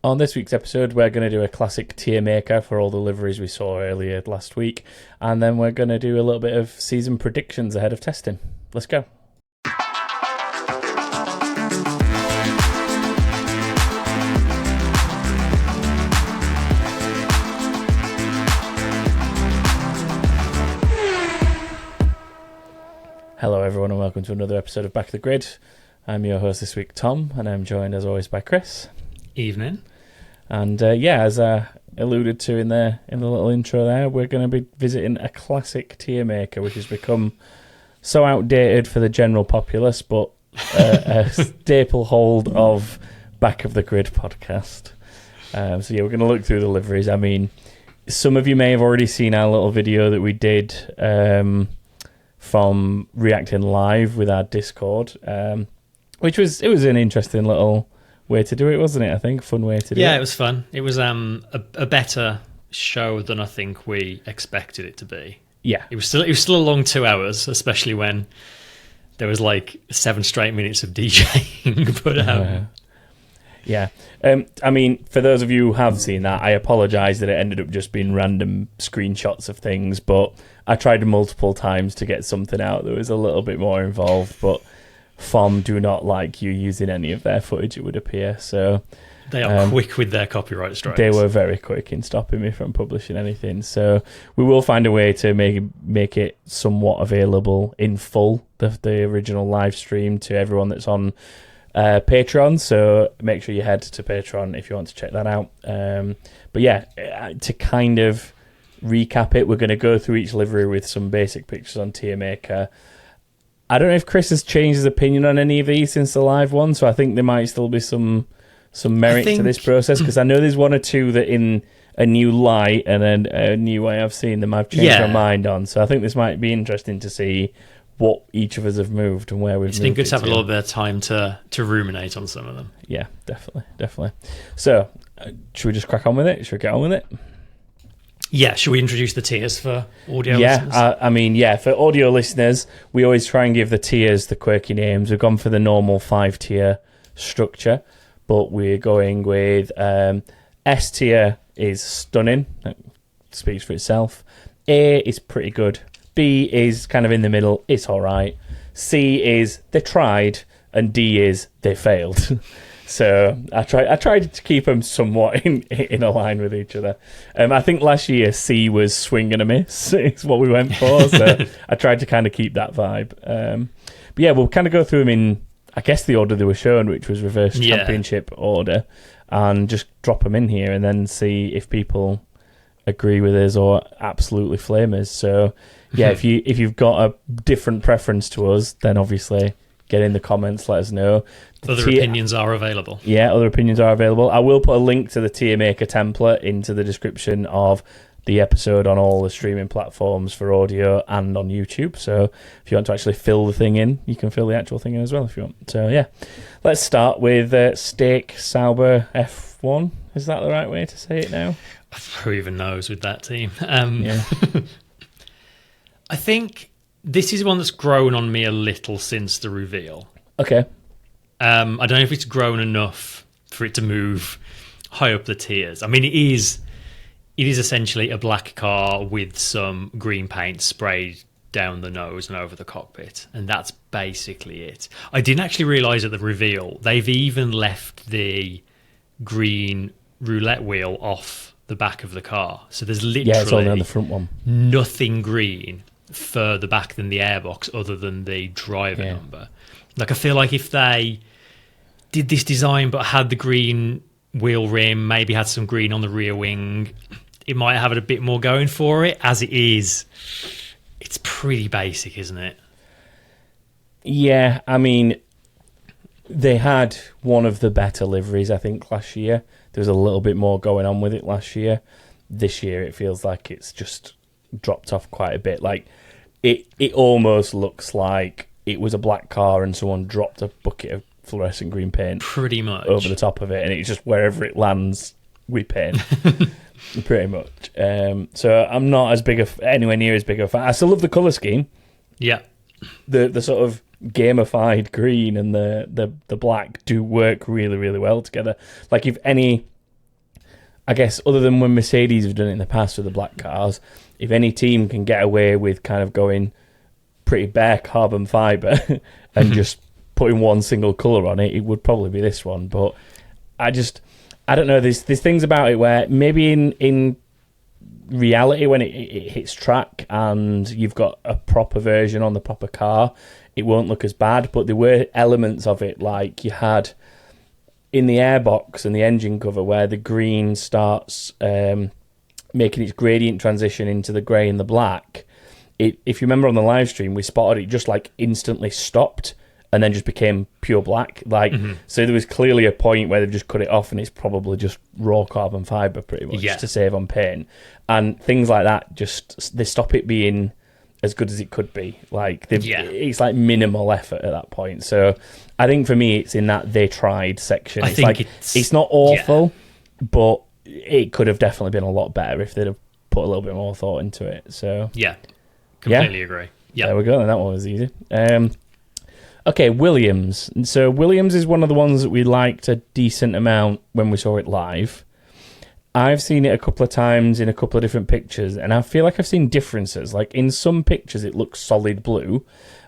On this week's episode, we're going to do a classic tier maker for all the liveries we saw earlier last week, and then we're going to do a little bit of season predictions ahead of testing. Let's go. Hello everyone and welcome to another episode of Back of the Grid. I'm your host this week, Tom, and I'm joined as always by Chris. Evening. And as I alluded to in the little intro there, we're going to be visiting a classic tier maker which has become so outdated for the general populace, but a staple hold of Back of the Grid podcast. We're going to look through the liveries. I mean, some of you may have already seen our little video that we did from reacting live with our Discord, which was an interesting little way to do it, wasn't it? I think fun way to do it. Yeah, it was fun. It was a better show than I think we expected it to be. Yeah, it was still a long 2 hours, especially when there was like 7 straight minutes of DJing. But yeah. I mean, for those of you who have seen that, I apologise that it ended up just being random screenshots of things, but I tried multiple times to get something out that was a little bit more involved, but FOM do not like you using any of their footage, it would appear. So they are quick with their copyright strikes. They were very quick in stopping me from publishing anything. So we will find a way to make it somewhat available in full, the original live stream, to everyone that's on Patreon. So make sure you head to Patreon if you want to check that out. But yeah, to kind of recap it, we're going to go through each livery with some basic pictures on tier maker. I don't know if Chris has changed his opinion on any of these since the live one, so I think there might still be some merit to this process, because I know there's one or two that in a new light and then a new way I've seen them I've changed my mind on. So I think this might be interesting to see what each of us have moved and where we've moved. It's been good to have a little bit of time to ruminate on some of them. Yeah, definitely. So should we just crack on with it? Should we get on with it? Yeah, should we introduce the tiers for audio listeners? For audio listeners, we always try and give the tiers the quirky names. We've gone for the normal 5-tier structure, but we're going with S tier is stunning. That speaks for itself. A is pretty good. B is kind of in the middle. It's all right. C is they tried, and D is they failed. So I tried to keep them somewhat in a line with each other. I think last year C was swing and a miss is what we went for. So I tried to kind of keep that vibe. But yeah, we'll kind of go through them in, I guess, the order they were shown, which was reverse championship order, and just drop them in here and then see if people agree with us or absolutely flame us. So yeah, if you've got a different preference to us, then obviously get in the comments, let us know. Other opinions are available. Yeah, other opinions are available. I will put a link to the tier maker template into the description of the episode on all the streaming platforms for audio and on YouTube. So if you want to actually fill the thing in, you can fill the actual thing in as well if you want. So yeah, let's start with Stake Sauber F1. Is that the right way to say it now? Who even knows with that team? Yeah. I think this is one that's grown on me a little since the reveal. Okay. I don't know if it's grown enough for it to move high up the tiers. I mean, it is essentially a black car with some green paint sprayed down the nose and over the cockpit, and that's basically it. I didn't actually realise at the reveal they've even left the green roulette wheel off the back of the car. So there's literally it's only on the front one. Nothing green further back than the airbox other than the driver number. Like, I feel like if they did this design but had the green wheel rim, maybe had some green on the rear wing, it might have a bit more going for it. As it is, it's pretty basic, isn't it? Yeah, I mean, they had one of the better liveries, I think, last year. There was a little bit more going on with it last year. This year, it feels like it's just dropped off quite a bit. Like, it almost looks like it was a black car and someone dropped a bucket of fluorescent green paint pretty much over the top of it, and it's just wherever it lands, we paint. Pretty much. So I'm not anywhere near as big a fan. I still love the colour scheme. Yeah. The sort of gamified green and the black do work really, really well together. Like, if any I guess other than when Mercedes have done it in the past with the black cars, if any team can get away with kind of going pretty bare carbon fibre and just putting one single colour on it, it would probably be this one. But I don't know. There's things about it where maybe in reality, when it hits track and you've got a proper version on the proper car, it won't look as bad. But there were elements of it, like you had in the airbox and the engine cover, where the green starts making its gradient transition into the grey and the black. If you remember on the live stream, we spotted it just like instantly stopped and then just became pure black. So there was clearly a point where they've just cut it off, and it's probably just raw carbon fibre pretty much to save on paint. And things like that, just they stop it being as good as it could be. It's like minimal effort at that point. So I think for me, it's in that they tried section. It's not awful, but it could have definitely been a lot better if they'd have put a little bit more thought into it. So completely agree. Yeah, there we go. And that one was easy. Okay, Williams. So Williams is one of the ones that we liked a decent amount when we saw it live. I've seen it a couple of times in a couple of different pictures, and I feel like I've seen differences. Like in some pictures, it looks solid blue,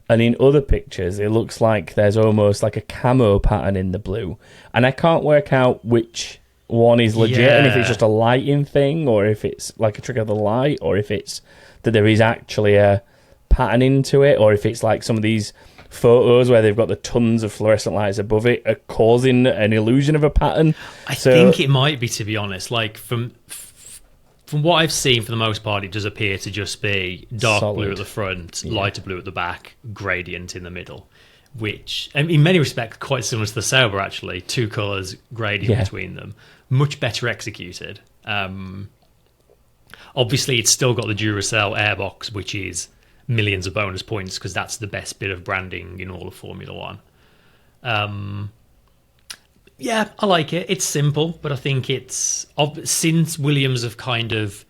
and in other pictures, it looks like there's almost like a camo pattern in the blue. And I can't work out which one is legit, and if it's just a lighting thing, or if it's like a trick of the light, or if it's that there is actually a pattern into it, or if it's like some of these photos where they've got the tons of fluorescent lights above it are causing an illusion of a pattern. I think it might be, to be honest. Like from what I've seen, for the most part, it does appear to just be dark blue at the front, lighter blue at the back, gradient in the middle, which in many respects quite similar to the Sauber, actually. Two colours, gradient between them. Much better executed. Obviously, it's still got the Duracell airbox, which is millions of bonus points because that's the best bit of branding in all of Formula One. I like it. It's simple, but I think it's since Williams have kind of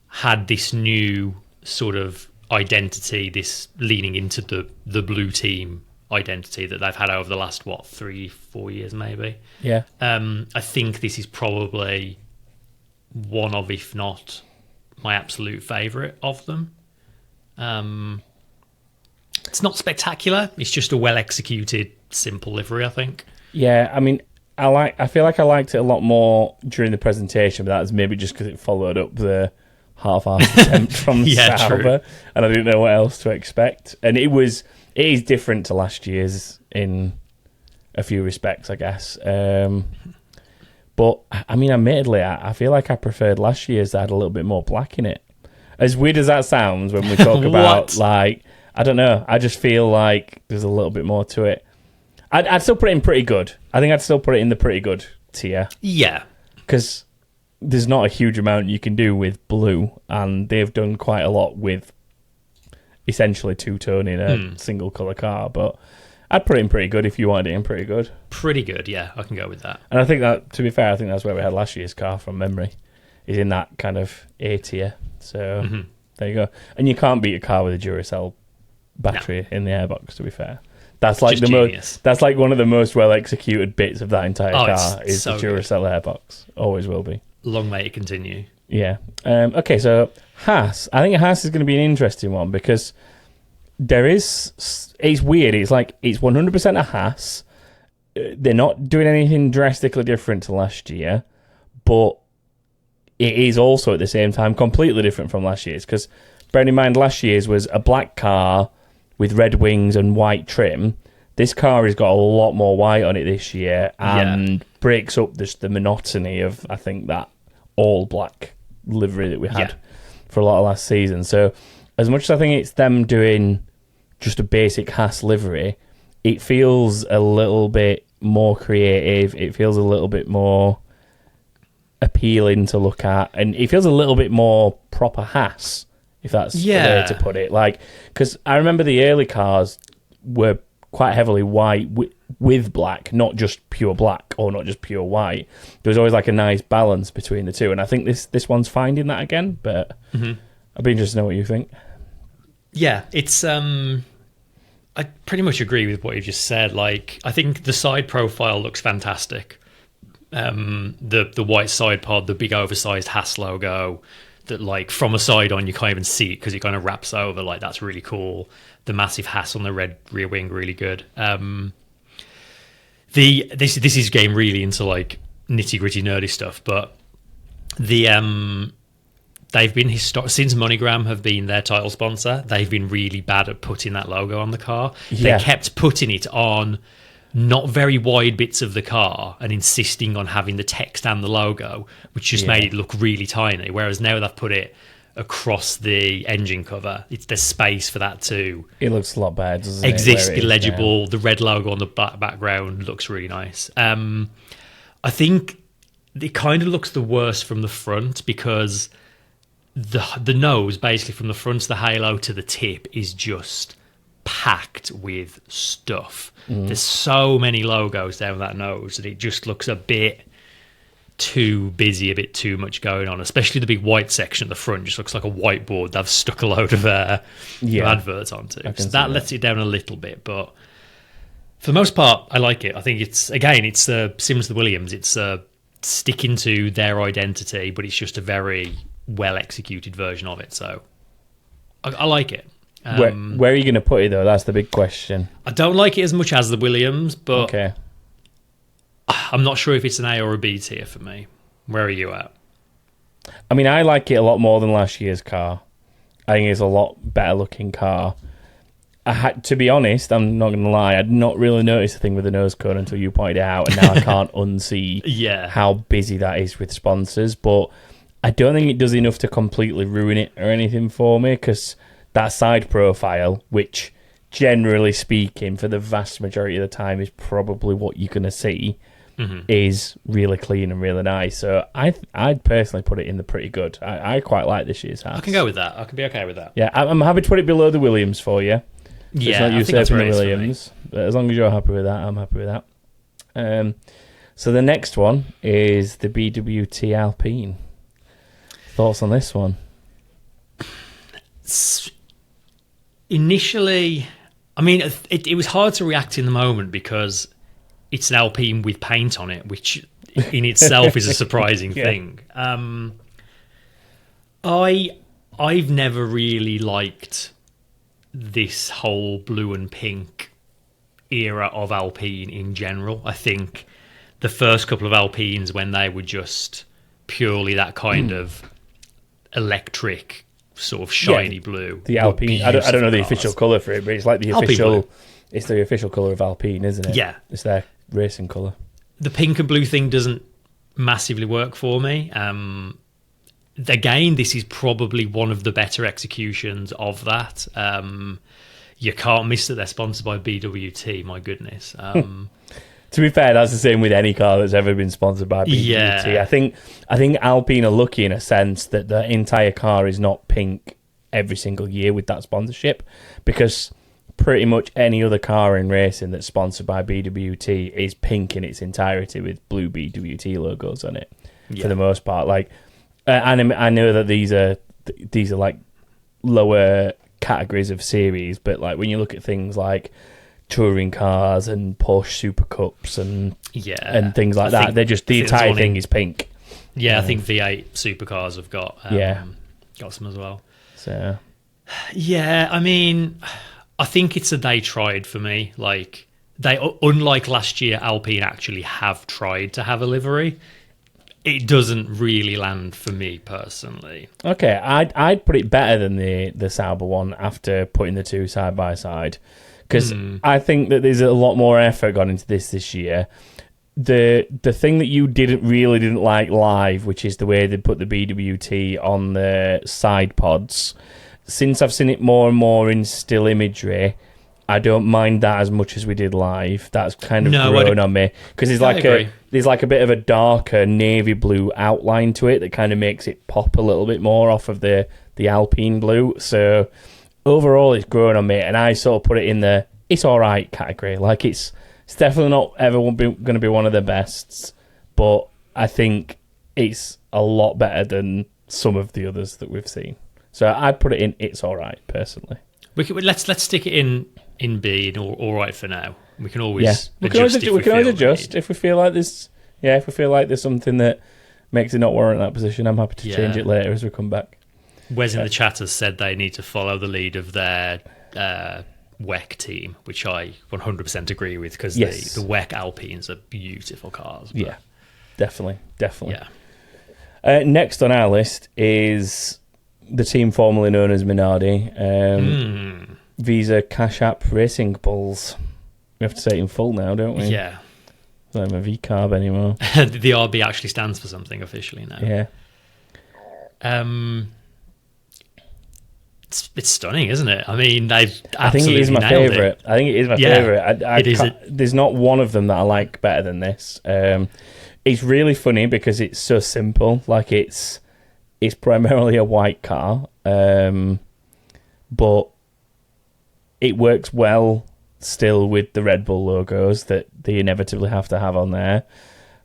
had this new sort of identity, this leaning into the blue team identity that they've had over the last 3-4 years maybe. I think this is probably one of, if not my absolute favourite of them. It's not spectacular. It's just a well executed, simple livery, I think. Yeah, I mean, I feel like I liked it a lot more during the presentation, but that was maybe just because it followed up the half-assed attempt from Sauber, and I didn't know what else to expect. And it is different to last year's in a few respects, I guess. But I mean, admittedly, I feel like I preferred last year's that had a little bit more black in it. As weird as that sounds when we talk about, like, I don't know, I just feel like there's a little bit more to it. I'd still put it in pretty good. I think I'd still put it in the pretty good tier. Yeah. Because there's not a huge amount you can do with blue, and they've done quite a lot with essentially two-tone in a single colour car. But I'd put it in pretty good if you wanted it in pretty good. Pretty good, yeah. I can go with that. And I think that, to be fair, I think that's where we had last year's car from memory. Is in that kind of A tier. So there you go. And you can't beat a car with a Duracell battery in the airbox, to be fair. That's like that's like one of the most well executed bits of that entire car is so the Duracell airbox. Always will be. Long may it continue. Yeah. Okay, so Haas. I think Haas is going to be an interesting one because it's weird. It's like it's 100% a Haas. They're not doing anything drastically different to last year, but it is also at the same time completely different from last year's, because bearing in mind last year's was a black car with red wings and white trim. This car has got a lot more white on it this year and breaks up the monotony of, I think, that all black livery that we had for a lot of last season. So as much as I think it's them doing just a basic Haas livery, it feels a little bit more creative. It feels a little bit more appealing to look at, and it feels a little bit more proper Haas, if that's the way to put it. Like, because I remember the early cars were quite heavily white with black, not just pure black or not just pure white. There was always like a nice balance between the two, and I think this one's finding that again. But I'd be interested to know what you think. Yeah, it's I pretty much agree with what you just said. Like, I think the side profile looks fantastic. The white side pod, the big oversized Haas logo that, like, from a side on you can't even see it because it kind of wraps over. Like, that's really cool. The massive Haas on the red rear wing, really good. This is getting really into like nitty gritty nerdy stuff, but they've been since MoneyGram have been their title sponsor. They've been really bad at putting that logo on the car. Yeah. They kept putting it on not very wide bits of the car and insisting on having the text and the logo, which just made it look really tiny. Whereas now they've put it across the engine cover. There's space for that too. It looks a lot better, doesn't Exists, it? illegible. The red logo on the background looks really nice. I think it kind of looks the worst from the front because the nose, basically from the front of the halo to the tip, is just packed with stuff. There's so many logos down that nose that it just looks a bit too busy, a bit too much going on, especially the big white section at the front just looks like a whiteboard they've stuck a load of adverts onto. So that lets it down a little bit, but for the most part I like it. I think it's similar to the Williams. It's sticking to their identity, but it's just a very well executed version of it, so I like it. Where are you going to put it though? That's the big question. I don't like it as much as the Williams, but okay. I'm not sure if it's an A or a B tier for me. Where are you at? I mean, I like it a lot more than last year's car. I think it's a lot better looking car. To be honest, I'm not going to lie, I'd not really noticed the thing with the nose cone until you pointed it out, and now I can't unsee how busy that is with sponsors, but I don't think it does enough to completely ruin it or anything for me, because that side profile, which generally speaking for the vast majority of the time is probably what you're going to see, is really clean and really nice. So I'd personally put it in the pretty good. I quite like this year's Haas. I can go with that. I can be okay with that. Yeah, I'm happy to put it below the Williams for you. So it's not you saving the Williams. But as long as you're happy with that, I'm happy with that. So the next one is the BWT Alpine. Thoughts on this one? Initially, I mean, it was hard to react in the moment because it's an Alpine with paint on it, which in itself is a surprising thing. I've never really liked this whole blue and pink era of Alpine in general. I think the first couple of Alpines, when they were just purely that kind of electric sort of shiny blue, the Alpine. I don't know the official colour for it, but it's like the official. It's the official colour of Alpine, isn't it? Yeah, it's their racing colour. The pink and blue thing doesn't massively work for me. Again, this is probably one of the better executions of that. You can't miss that they're sponsored by BWT. My goodness. To be fair, that's the same with any car that's ever been sponsored by BWT. Yeah. I think Alpine are lucky in a sense that the entire car is not pink every single year with that sponsorship, because pretty much any other car in racing that's sponsored by BWT is pink in its entirety with blue BWT logos on it for the most part. Like, and I know that these are like lower categories of series, but like when you look at things like touring cars and Porsche Super Cups and things like that, they're just the entire thing is pink. Yeah, I think V8 supercars have got some as well. So yeah, I mean, I think it's a they tried for me. Like, they, unlike last year, Alpine actually have tried to have a livery. It doesn't really land for me personally. Okay, I'd put it better than the Sauber one after putting the two side by side, because I think that there's a lot more effort gone into this year. The thing that you didn't like live, which is the way they put the BWT on the side pods. Since I've seen it more and more in still imagery, I don't mind that as much as we did live. That's kind of grown on me, because there's like a bit of a darker navy blue outline to it that kind of makes it pop a little bit more off of the Alpine blue. So overall, it's grown on me, and I sort of put it in the it's all right category. Like, it's definitely not ever going to be one of the bests, but I think it's a lot better than some of the others that we've seen. So I'd put it in it's all right personally. Let's stick it in B and all right for now. We can always adjust if we feel like there's Yeah, if we feel like there's something that makes it not warrant that position, I'm happy to change it later as we come back. Wes in the chat has said they need to follow the lead of their WEC team, which I 100% agree with, because the WEC Alpines are beautiful cars. But... Yeah, definitely. Yeah. Next on our list is the team formerly known as Minardi. Visa Cash App Racing Bulls. We have to say it in full now, don't we? Yeah. It's not even a V-carb anymore. The RB actually stands for something officially now. Yeah. It's stunning, isn't it? I mean, I think it is my favourite. I think it is my favourite. There's not one of them that I like better than this. It's really funny because it's so simple. Like it's primarily a white car, but it works well still with the Red Bull logos that they inevitably have to have on there.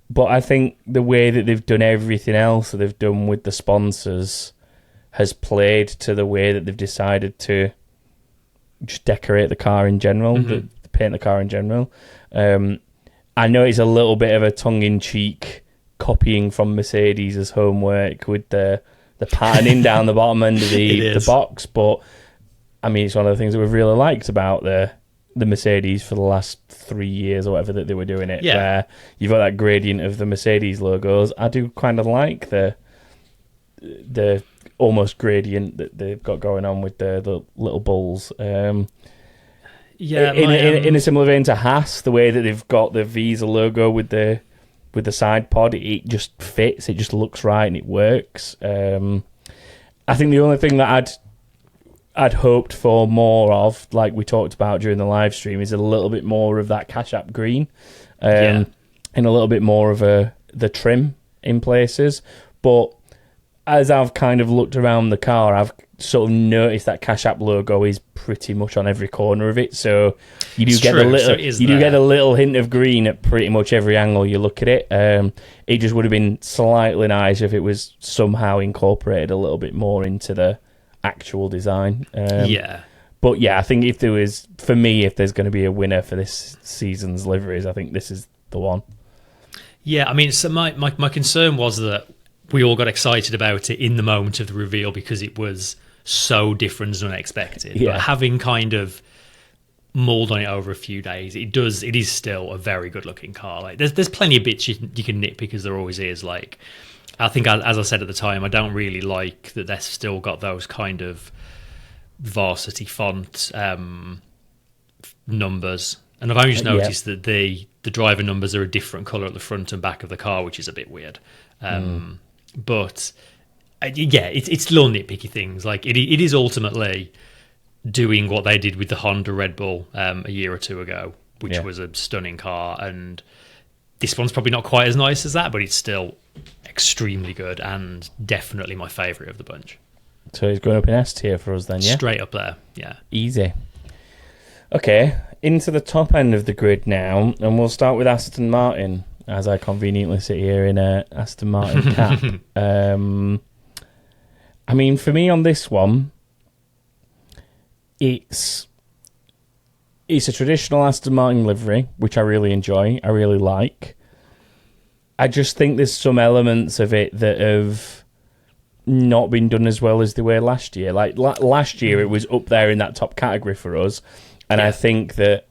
But I think the way that they've done everything else that they've done with the sponsors has played to the way that they've decided to just decorate the car in general, paint the car in general. I know it's a little bit of a tongue-in-cheek copying from Mercedes' homework with the patterning down the bottom end of the box, but I mean, it's one of the things that we've really liked about the Mercedes for the last 3 years or whatever that they were doing it. Yeah. Where you've got that gradient of the Mercedes logos. I do kind of like the almost gradient that they've got going on with the little bulls. In a similar vein to Haas, the way that they've got the Visa logo with the side pod, it just fits. It just looks right and it works. I think the only thing that I'd hoped for more of, like we talked about during the live stream, is a little bit more of that Cash App green, and a little bit more of the trim in places. But as I've kind of looked around the car, I've sort of noticed that Cash App logo is pretty much on every corner of it. So you do get a little hint of green at pretty much every angle you look at it. It just would have been slightly nice if it was somehow incorporated a little bit more into the actual design. But yeah, I think if there's going to be a winner for this season's liveries, I think this is the one. Yeah, I mean, so my concern was that we all got excited about it in the moment of the reveal because it was so different and unexpected. Yeah. But having kind of mulled on it over a few days, it is still a very good looking car. Like there's plenty of bits you can nitpick, because there always is. Like I think, as I said at the time, I don't really like that they've still got those kind of varsity font numbers. And I've only just noticed that the driver numbers are a different colour at the front and back of the car, which is a bit weird. But it's little nitpicky things. Like it is ultimately doing what they did with the Honda Red Bull a year or two ago, which was a stunning car. And this one's probably not quite as nice as that, but it's still extremely good and definitely my favourite of the bunch. So he's going up in S tier for us then, yeah? Straight up there, yeah. Easy. Okay, into the top end of the grid now, and we'll start with Aston Martin, as I conveniently sit here in a Aston Martin cap. I mean, for me on this one, it's a traditional Aston Martin livery, which I really enjoy, I really like. I just think there's some elements of it that have not been done as well as they were last year. Like last year, it was up there in that top category for us, and I think that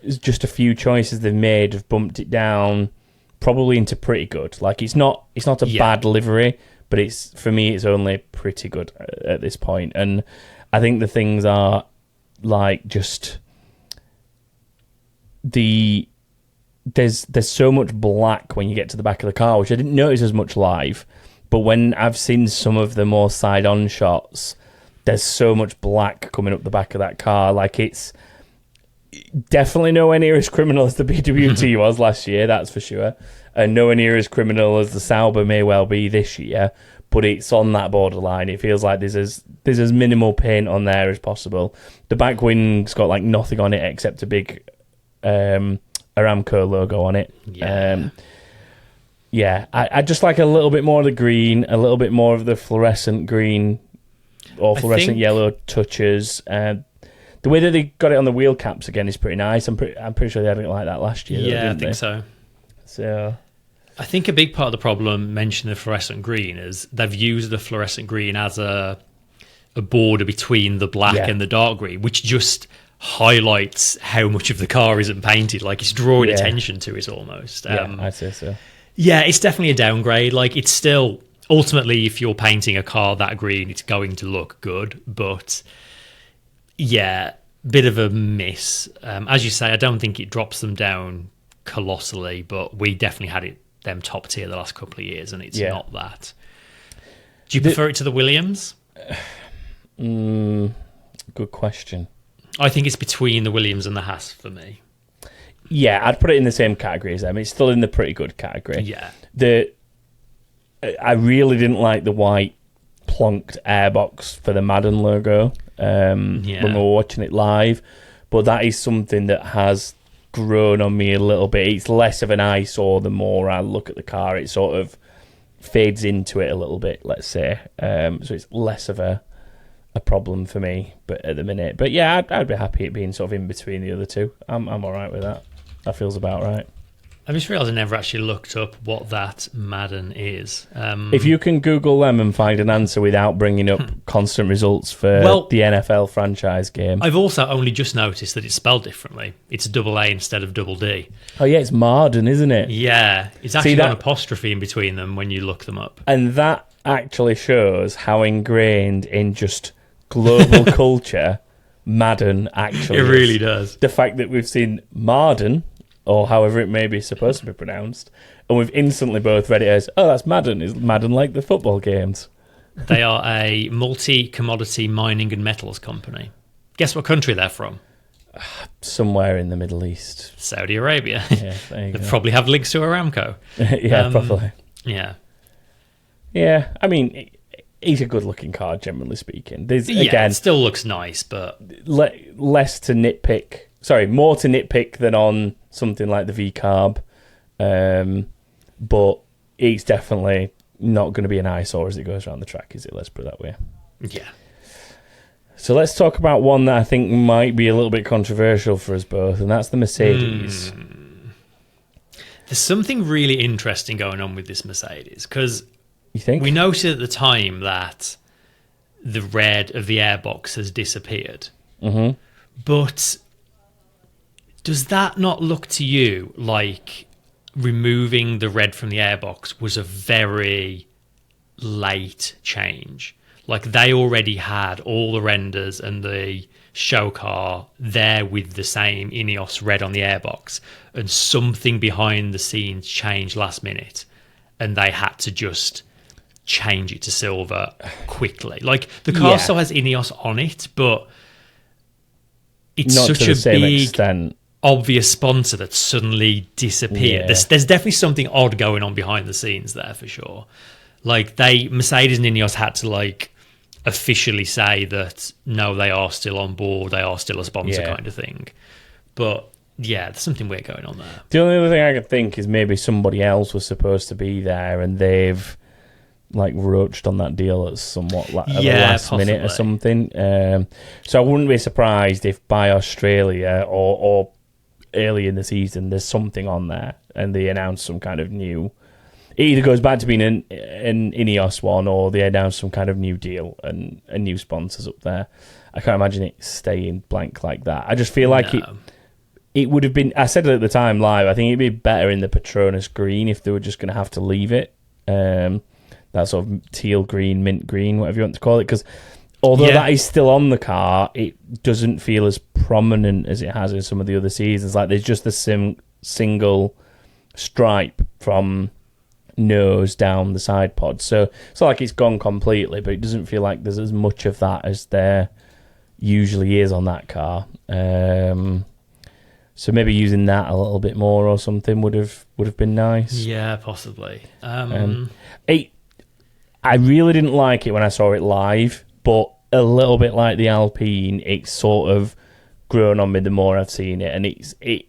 just a few choices they've made have bumped it down probably into pretty good. Like it's not a bad livery, but for me it's only pretty good at this point. And I think the things are like just there's so much black when you get to the back of the car, which I didn't notice as much live, but when I've seen some of the more side-on shots, there's so much black coming up the back of that car. Like it's definitely nowhere near as criminal as the BWT was last year, that's for sure, and nowhere near as criminal as the Sauber may well be this year, but it's on that borderline. It feels like there's as minimal paint on there as possible. The back wing's got like nothing on it except a big Aramco logo on it. I just like a little bit more of the green, a little bit more of the fluorescent green or fluorescent yellow touches. The way that they got it on the wheel caps again is pretty nice. I'm pretty sure they had it like that last year. I think so. So, I think a big part of the problem mentioning the fluorescent green is they've used the fluorescent green as a border between the black and the dark green, which just highlights how much of the car isn't painted. Like, it's drawing attention to it almost. I'd say so. Yeah, it's definitely a downgrade. Like, it's still, ultimately, if you're painting a car that green, it's going to look good. But, yeah, bit of a miss. As you say, I don't think it drops them down colossally, but we definitely had them top tier the last couple of years, and it's not that. Do you prefer it to the Williams? Good question. I think it's between the Williams and the Haas for me. Yeah, I'd put it in the same category as them. It's still in the pretty good category. Yeah. I really didn't like the white plonked airbox for the Madden logo when we were watching it live, but that is something that has grown on me a little bit. It's less of an eyesore the more I look at the car. It sort of fades into it a little bit, let's say. So it's less of a problem for me, but at the minute. But yeah, I'd be happy it being sort of in between the other two. I'm all right with that. That feels about right. I just realised I never actually looked up what that Madden is. If you can Google them and find an answer without bringing up constant results for the NFL franchise game. I've also only just noticed that it's spelled differently. It's double A instead of double D. Oh yeah, it's Marden, isn't it? Yeah, it's actually got an apostrophe in between them when you look them up. And that actually shows how ingrained in just global culture Madden actually is. It really does. The fact that we've seen Marden, or however it may be supposed to be pronounced, and we've instantly both read it as, oh, that's Madden. Is Madden like the football games? They are a multi-commodity mining and metals company. Guess what country they're from? Somewhere in the Middle East. Saudi Arabia. Yeah, there you They go. probably have links to Aramco. Yeah, probably. Yeah. Yeah, I mean, he's a good-looking car, generally speaking. There's, Yeah, again, it still looks nice, but... less to nitpick. Sorry, more to nitpick than on something like the V-Carb. But it's definitely not going to be an eyesore as it goes around the track, is it? Let's put it that way. Yeah. So let's talk about one that I think might be a little bit controversial for us both, and that's the Mercedes. There's something really interesting going on with this Mercedes, because You think? we noted at the time that the red of the airbox has disappeared. Mm-hmm. But does that not look to you like removing the red from the airbox was a very late change? Like, they already had all the renders and the show car there with the same Ineos red on the airbox, and something behind the scenes changed last minute, and they had to just change it to silver quickly. Like, the car still has Ineos on it, but it's Not such to the a same big, extent. obvious sponsor that suddenly disappeared. Yeah. There's definitely something odd going on behind the scenes there for sure. Like, Mercedes and Ineos had to, like, officially say that no, they are still on board, they are still a sponsor kind of thing. But yeah, there's something weird going on there. The only other thing I could think is maybe somebody else was supposed to be there and they've like roached on that deal at somewhat at the last minute or something. So I wouldn't be surprised if by Australia or early in the season there's something on there and they announce some kind of new. It either goes back to being an Ineos one, or they announce some kind of new deal and new sponsors up there. I can't imagine it staying blank like that. I just feel like it would have been. I said it at the time live. I think it'd be better in the Petronas green if they were just going to have to leave it. That sort of teal green, mint green, whatever you want to call it. Because although that is still on the car, it doesn't feel as prominent as it has in some of the other seasons. Like, there's just a single stripe from nose down the side pod, so it's not like it's gone completely, but it doesn't feel like there's as much of that as there usually is on that car. So maybe using that a little bit more or something would have been nice. Yeah, possibly. I really didn't like it when I saw it live, but a little bit like the Alpine, it's sort of grown on me the more I've seen it, and it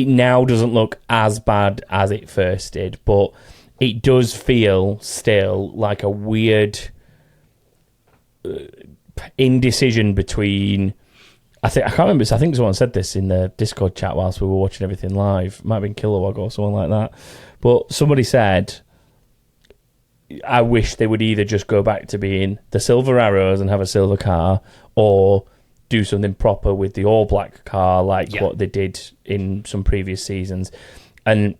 now doesn't look as bad as it first did, but it does feel still like a weird indecision between. I can't remember. I think someone said this in the Discord chat whilst we were watching everything live. It might have been Kilowog or someone like that. But somebody said, I wish they would either just go back to being the silver arrows and have a silver car, or do something proper with the all black car like what they did in some previous seasons. And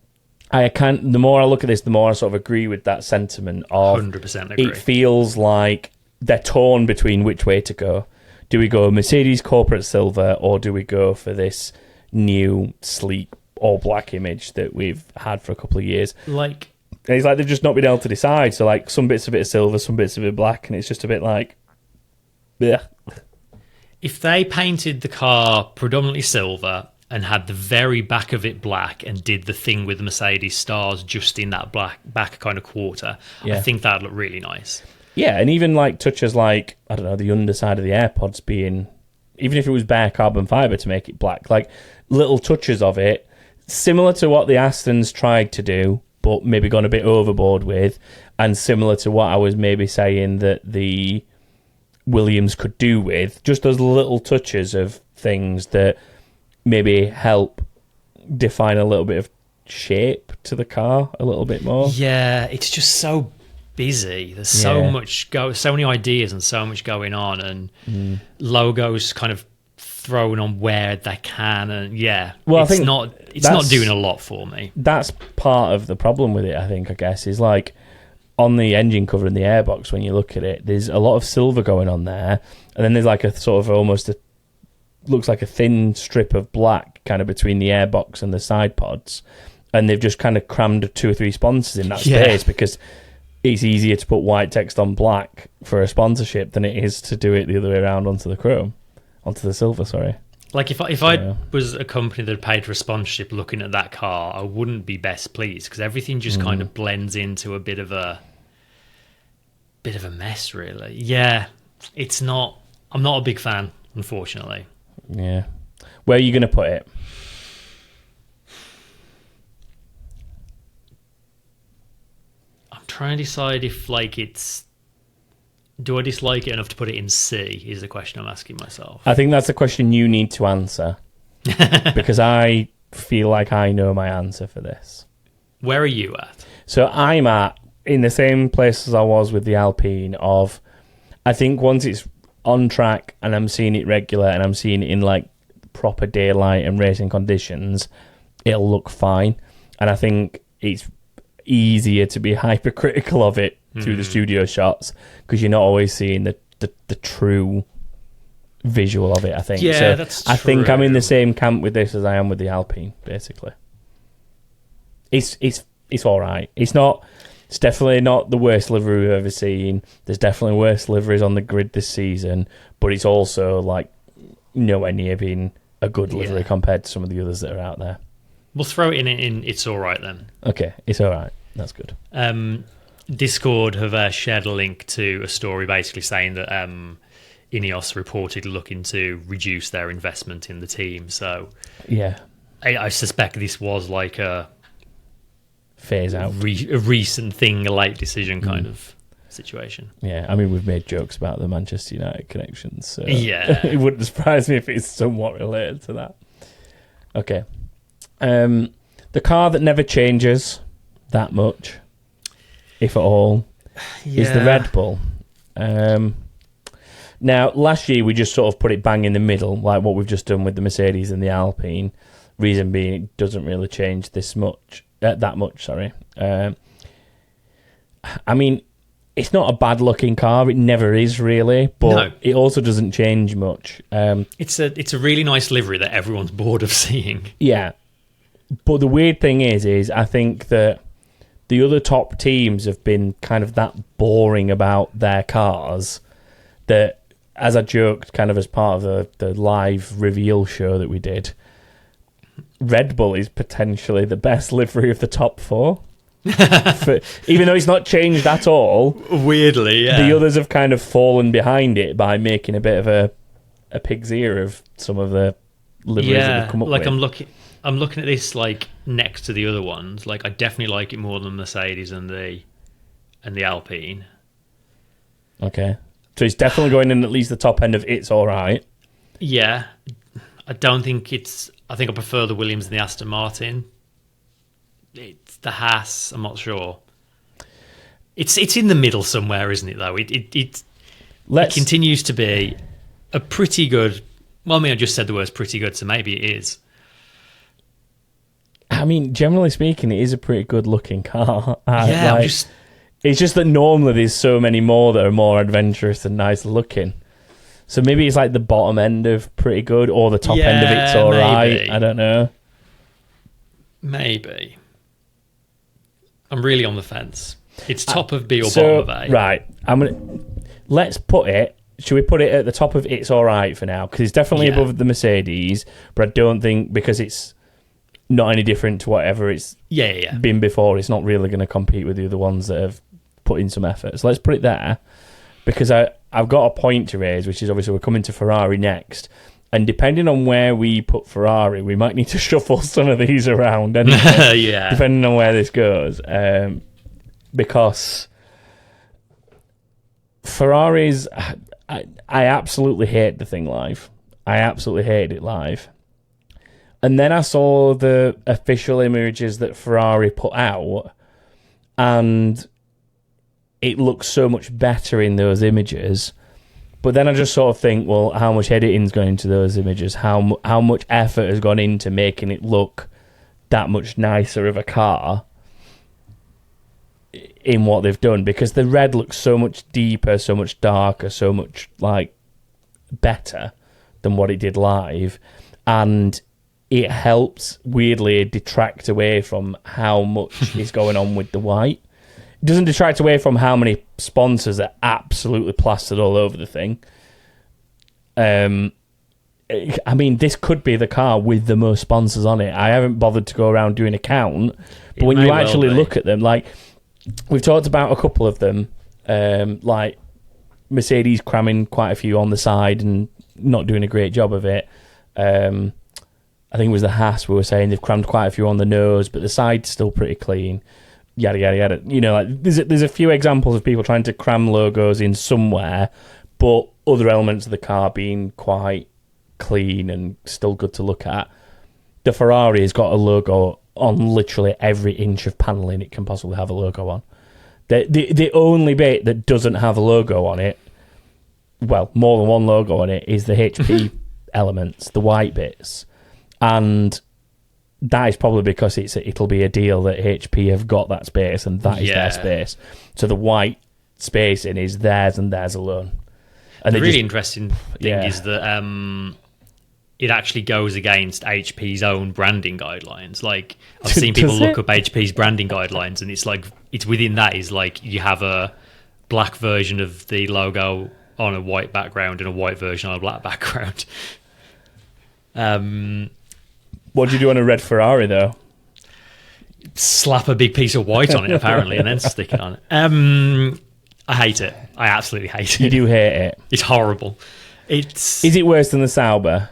the more I look at this, the more I sort of agree with that sentiment of 100% agree. It feels like they're torn between which way to go. Do we go Mercedes corporate silver, or do we go for this new sleek all black image that we've had for a couple of years? Like, and it's like they've just not been able to decide. So like some bits of it are silver, some bits of it are black, and it's just a bit like, yeah. If they painted the car predominantly silver and had the very back of it black and did the thing with the Mercedes stars just in that black back kind of quarter, I think that'd look really nice. Yeah, and even like touches like, I don't know, the underside of the AirPods being, even if it was bare carbon fibre to make it black, like little touches of it, similar to what the Astons tried to do, but maybe gone a bit overboard with, and similar to what I was maybe saying that the Williams could do with, just those little touches of things that maybe help define a little bit of shape to the car a little bit more. Yeah, it's just so busy. There's so many ideas and so much going on, and logos kind of thrown on where they can, and well, it's not doing a lot for me. That's part of the problem with it, I guess, is like on the engine cover and the airbox, when you look at it, there's a lot of silver going on there, and then there's like a sort of almost looks like a thin strip of black kind of between the airbox and the side pods, and they've just kind of crammed 2 or 3 sponsors in that space because it's easier to put white text on black for a sponsorship than it is to do it the other way around onto the silver, sorry. Like if I was a company that paid for a sponsorship looking at that car, I wouldn't be best pleased, because everything just kind of blends into a bit of a mess, really. Yeah, I'm not a big fan, unfortunately. Yeah. Where are you going to put it? I'm trying to decide if do I dislike it enough to put it in C, is the question I'm asking myself. I think that's the question you need to answer, because I feel like I know my answer for this. Where are you at? So I'm in the same place as I was with the Alpine of, I think once it's on track and I'm seeing it regular and I'm seeing it in like proper daylight and racing conditions, it'll look fine. And I think it's easier to be hypercritical of it through the studio shots, because you're not always seeing the true visual of it, I think. Yeah, so that's true. I think I'm in the same camp with this as I am with the Alpine, basically. It's all right. It's definitely not the worst livery we've ever seen. There's definitely worse liveries on the grid this season, but it's also like nowhere near being a good livery compared to some of the others that are out there. We'll throw it in It's All Right then. Okay, it's all right. That's good. Discord have shared a link to a story basically saying that Ineos reported looking to reduce their investment in the team. So yeah, I suspect this was like a phase out, a recent thing, a late decision kind of situation. Yeah, I mean, we've made jokes about the Manchester United connections, so it wouldn't surprise me if it's somewhat related to that. Okay. The car that never changes that much, if at all, is the Red Bull. Now, last year we just sort of put it bang in the middle, like what we've just done with the Mercedes and the Alpine. Reason being, it doesn't really change that much. I mean, it's not a bad-looking car. It never is, really, but it also doesn't change much. It's a really nice livery that everyone's bored of seeing. Yeah, but the weird thing is I think that the other top teams have been kind of that boring about their cars that, as I joked kind of as part of the live reveal show that we did, Red Bull is potentially the best livery of the top 4. Even though it's not changed at all. Weirdly, yeah. The others have kind of fallen behind it by making a bit of a pig's ear of some of the liveries that they've come up with. I'm looking at this like next to the other ones. Like I definitely like it more than Mercedes and the Alpine. Okay. So it's definitely going in at least the top end of It's All Right. Yeah. I think I prefer the Williams and the Aston Martin. the Haas. I'm not sure. It's in the middle somewhere, isn't it? Though it continues to be a pretty good. Well, I mean, I just said the word "pretty good," so maybe it is. I mean, generally speaking, it is a pretty good-looking car. Yeah, it's just that normally there's so many more that are more adventurous and nice looking. So maybe it's like the bottom end of pretty good, or the top end of it's all right. I don't know. Maybe. I'm really on the fence. It's top of B or bottom of A. Right. Let's put it. Should we put it at the top of it's all right for now? Because it's definitely above the Mercedes, but I don't think, because it's not any different to whatever it's been before, it's not really going to compete with the other ones that have put in some effort. So let's put it there, because I've got a point to raise, which is obviously we're coming to Ferrari next. And depending on where we put Ferrari, we might need to shuffle some of these around anyway, depending on where this goes. Because Ferraris, I absolutely hate the thing live. I absolutely hated it live. And then I saw the official images that Ferrari put out, and it looks so much better in those images. But then I just sort of think, well, how much editing's gone into those images? How much effort has gone into making it look that much nicer of a car in what they've done? Because the red looks so much deeper, so much darker, so much like better than what it did live, and it helps weirdly detract away from how much is going on with the white. It doesn't detract away from how many sponsors are absolutely plastered all over the thing. I mean, this could be the car with the most sponsors on it. I haven't bothered to go around doing a count, but when you actually look at them, like, we've talked about a couple of them, like Mercedes cramming quite a few on the side and not doing a great job of it. I think it was the Haas we were saying they've crammed quite a few on the nose, but the side's still pretty clean. Yada, yada, yada. You know, like, there's a few examples of people trying to cram logos in somewhere, but other elements of the car being quite clean and still good to look at. The Ferrari has got a logo on literally every inch of panelling it can possibly have a logo on. The only bit that doesn't have a logo on it, well, more than one logo on it, is the HP elements, the white bits. And that is probably because it'll be a deal that HP have got that space, and that is their space. So the white spacing is theirs and theirs alone. And the really interesting thing is that it actually goes against HP's own branding guidelines. Like, I've seen people look up HP's branding guidelines, and it's like, it's within that is like you have a black version of the logo on a white background and a white version on a black background. What do you do on a red Ferrari, though? Slap a big piece of white on it, apparently, and then stick it on it. I hate it. I absolutely hate it. You do hate it? It's horrible. Is it worse than the Sauber?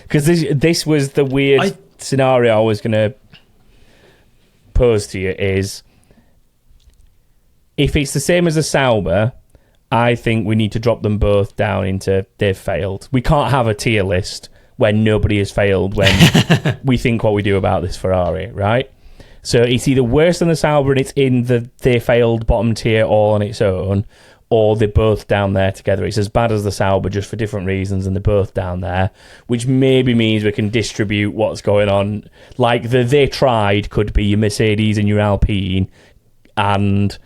Because this was the weird scenario I was going to pose to you is, if it's the same as a Sauber, I think we need to drop them both down into they've failed. We can't have a tier list when nobody has failed, when we think what we do about this Ferrari, right? So it's either worse than the Sauber and it's in the they failed bottom tier all on its own, or they're both down there together. It's as bad as the Sauber, just for different reasons, and they're both down there, which maybe means we can distribute what's going on. Like, the they tried could be your Mercedes and your Alpine, and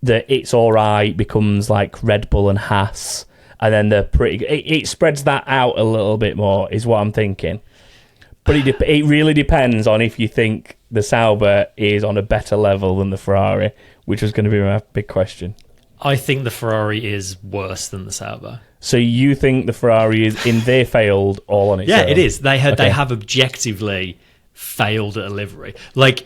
the it's all right becomes like Red Bull and Haas, and then they're pretty. It spreads that out a little bit more, is what I'm thinking. But it really depends on if you think the Sauber is on a better level than the Ferrari, which was going to be my big question. I think the Ferrari is worse than the Sauber. So you think the Ferrari is in they failed all on its own? Yeah, it is. They have objectively failed at a livery. Like,